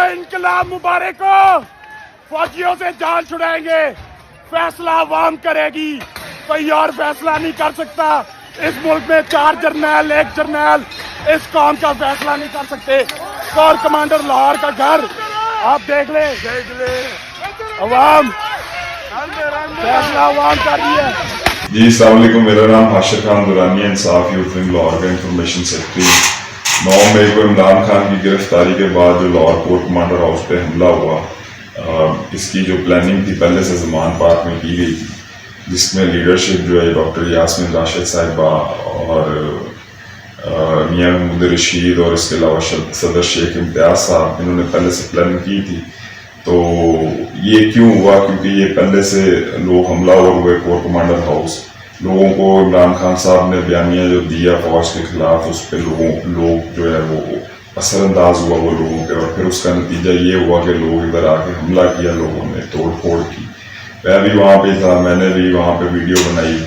इनकलाब मुबारक हो। फौजियों से जान छुड़ाएंगे, फैसला आवाम करेगी, कोई और फैसला नहीं कर सकता। इस मुल्क में 4 जर्नैल 1 जर्नैल इस कौम का फैसला नहीं कर सकते। कोर कमांडर लाहौर का घर आप देख ले अवाम, फैसला आवाम कर रही है। जी अस्सलाम वालेकुम, मेरा नाम हाशिर खान दुरानी है, इंसाफ यूथ विंग लाहौर का इंफॉर्मेशन सेक्रेटरी। 9 मई को इमरान खान की गिरफ्तारी के बाद जो लाहौर कोर्ट कमांडर हाउस पे हमला हुआ, इसकी जो प्लानिंग थी पहले से ज़मान पार्क में की गई थी, जिसमें लीडरशिप जो है डॉक्टर यास्मीन राशिद साहिबा और मियां महमूद रशीद और इसके अलावा सदर शेख इम्तियाज साहब, इन्होंने पहले से प्लानिंग की थी। तो ये क्यों हुआ? क्योंकि ये पहले से लोग हमलावर हुए कोर कमांडर हाउस, लोगों को इमरान खान साहब ने बयानिया जो दिया फौज के खिलाफ, उस पर लोग जो है वो असरअंदाज हुआ वो लोगों पे, और फिर उसका नतीजा ये हुआ कि लोग इधर आके हमला किया, लोगों ने तोड़ फोड़ की। मैं भी वहाँ पे था, मैंने भी वहाँ पे वीडियो बनाई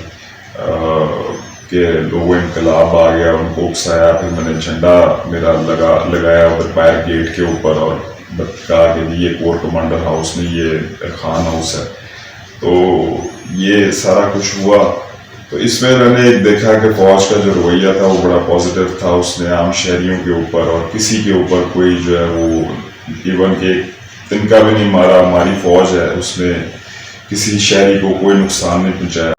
कि लोगों इनकलाब आ गया, उनको उकसाया, फिर मैंने झंडा मेरा लगाया उधर फायर गेट के ऊपर और कहा कि ये कोर कमांडर हाउस नहीं, ये खान हाउस है। तो ये सारा कुछ हुआ। तो इसमें मैंने देखा कि फौज का जो रवैया था वो बड़ा पॉजिटिव था। उसने आम शहरियों के ऊपर और किसी के ऊपर कोई जो है वो इवन के तिनका भी नहीं मारा। हमारी फौज है, उसने किसी शहरी को कोई नुकसान नहीं पहुंचाया।